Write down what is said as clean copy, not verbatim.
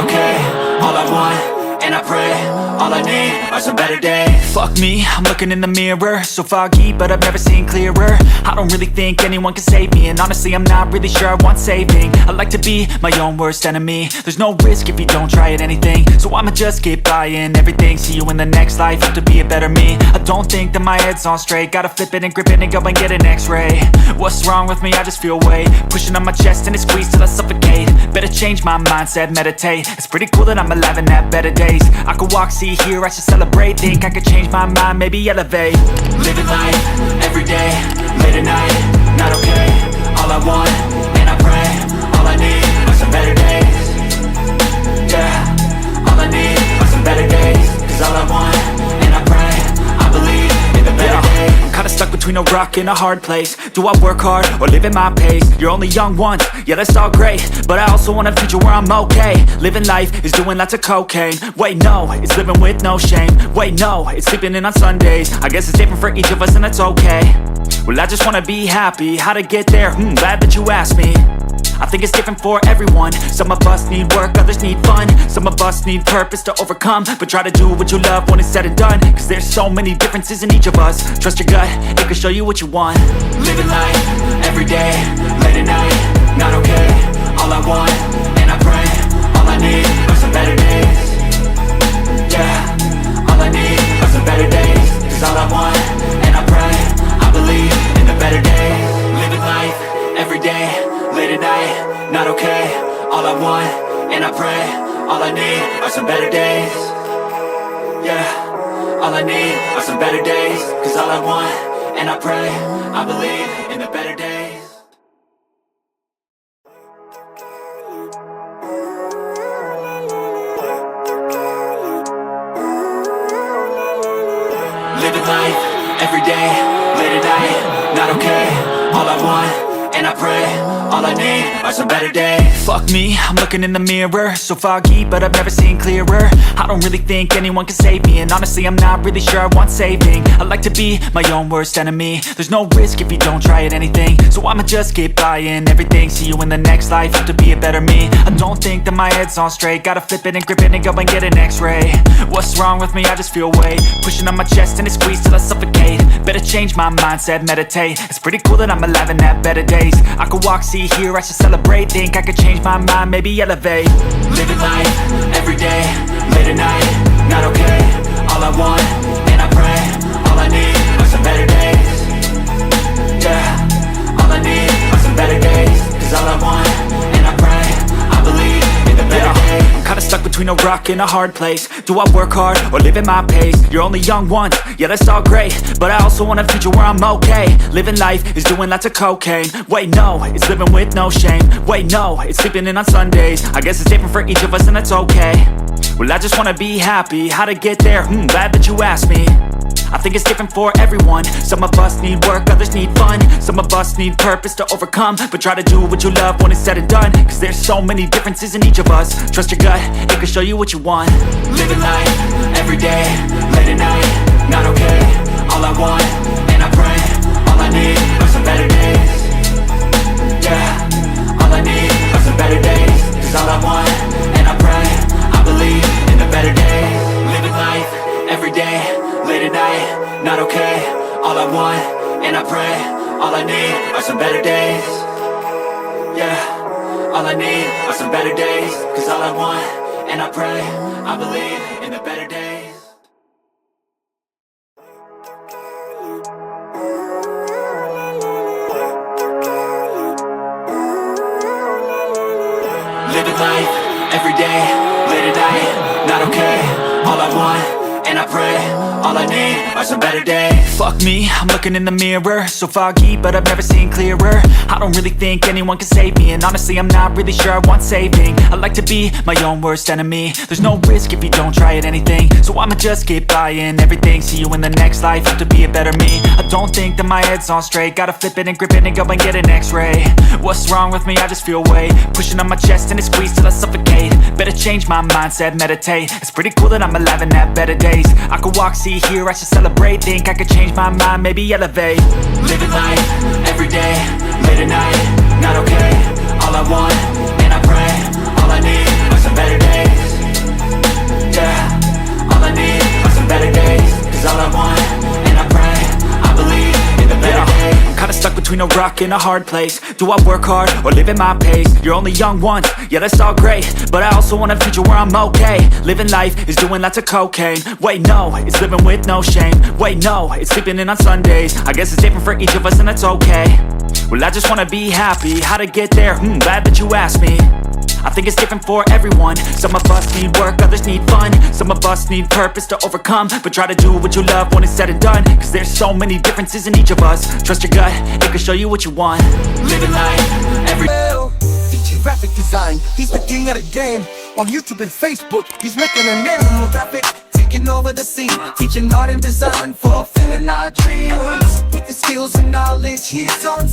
okay. All I want, and I pray, all I need are some better days. Fuck me, I'm looking in the mirror, so foggy, but I've never seen clearer. I don't really think anyone can save me, and honestly I'm not really sure I want saving. I like to be my own worst enemy. There's no risk if you don't try at anything, so I'ma just keep buying everything. See you in the next life, have to be a better me. I don't think that my head's on straight, gotta flip it and grip it and go and get an x-ray. What's wrong with me? I just feel weight pushing on my chest and it squeezes till I suffocate. Better change my mindset, meditate. It's pretty cool that I'm alive and have better days. I could walk, see, hear, I should celebrate. Think I could change my mind, maybe elevate. Living life, every day, late at night, not okay. All I want, and I pray, all I need are some better days. Yeah, all I need are some better days. Cause all I want, and I pray, I believe in the better days. I'm kinda stuck between a rock and a hard place. Do I work hard or live at my pace? You're only young once, yeah that's all great, but I also want a future where I'm okay. Living life is doing lots of cocaine. Wait no, it's living with no shame. Wait no, it's sleeping in on Sundays. I guess it's different for each of us and that's okay. Well I just wanna be happy, how to get there? Glad that you asked me. I think it's different for everyone. Some of us need work, others need fun. Some of us need purpose to overcome. But try to do what you love when it's said and done. Cause there's so many differences in each of us. Trust your gut, it can show you what you want. Living life, every day, late at night, not okay. All I want, and I pray, all I need are some better days. Yeah, all I need are some better days. Cause all I want, and I pray, I believe in the better days. Living life, every day, late at night, not okay. All I want, and I pray, all I need are some better days. Yeah, all I need are some better days. Cause all I want, and I pray, I believe in the better days. Living life, every day, late at night, not okay. All I want, and I pray, all I need are some better days. Fuck me, I'm looking in the mirror, so foggy, but I've never seen clearer. I don't really think anyone can save me, and honestly I'm not really sure I want saving. I like to be my own worst enemy. There's no risk if you don't try at anything, so I'ma just keep buying everything. See you in the next life, have to be a better me. I don't think that my head's on straight, gotta flip it and grip it and go and get an x-ray. What's wrong with me? I just feel weight pushing on my chest and it squeezes till I suffocate. Better change my mindset, meditate. It's pretty cool that I'm alive and have better days. I could walk, see, hear, I should celebrate. Think I could change my mind, maybe elevate. Living life, every day, late at night, not okay. All I want, and I pray, all I need are some better days. Yeah, all I need are some better days. Cause all I want, and I pray, I believe in the better days. I'm kinda stuck between a rock and a hard place. Do I work hard or live at my pace? You're only young once, yeah that's all great, but I also want a future where I'm okay. Living life is doing lots of cocaine. Wait no, it's living with no shame. Wait no, it's sleeping in on Sundays. I guess it's different for each of us and that's okay. Well I just wanna be happy, how to get there? Glad that you asked me. I think it's different for everyone. Some of us need work, others need fun. Some of us need purpose to overcome. But try to do what you love when it's said and done. Cause there's so many differences in each of us. Trust your gut, it can show you what you want. Living life, every day, late at night, not okay. All I want, and I pray, all I need are some better days. Yeah, all I need are some better days. Cause all I want, and I pray, I believe in the better days. Living life, every day, late at night, not okay. All I want, and I pray, all I need are some better days. Yeah, all I need are some better days. Cause all I want, and I pray, I believe in the better days. Living life, every day, late at night, not okay. All I want, and I pray, all I need are some better days. Fuck me, I'm looking in the mirror, so foggy, but I've never seen clearer. I don't really think anyone can save me, and honestly I'm not really sure I want saving. I like to be my own worst enemy. There's no risk if you don't try at anything, so I'ma just keep buying everything. See you in the next life, have to be a better me. I don't think that my head's on straight, gotta flip it and grip it and go and get an x-ray. What's wrong with me? I just feel weight pushing on my chest and it squeezes till I suffocate. Better change my mindset, meditate. It's pretty cool that I'm alive and have better days. I could walk, see, hear, I should celebrate. Think I could change my mind, maybe elevate. Living life, every day, late at night, not okay. All I want, and I pray, all I need are some better days. between a rock and a hard place. Do I work hard or live at my pace? You're only young once, yeah that's all great, but I also want a future where I'm okay. Living life is doing lots of cocaine. Wait no, it's living with no shame. Wait no, it's sleeping in on Sundays. I guess it's different for each of us and that's okay. Well I just wanna be happy, how to get there? Glad that you asked me. I think it's different for everyone. Some of us need work, others need fun. Some of us need purpose to overcome. But try to do what you love when it's said and done, cause there's so many differences in each of us. Trust your gut, it can show you what you want. Living life, every teaching graphic design, he's the king of the game. On YouTube and Facebook, he's making a name. Graphic, taking over the scene, teaching art and design, fulfilling our dreams. With the skills and knowledge he's on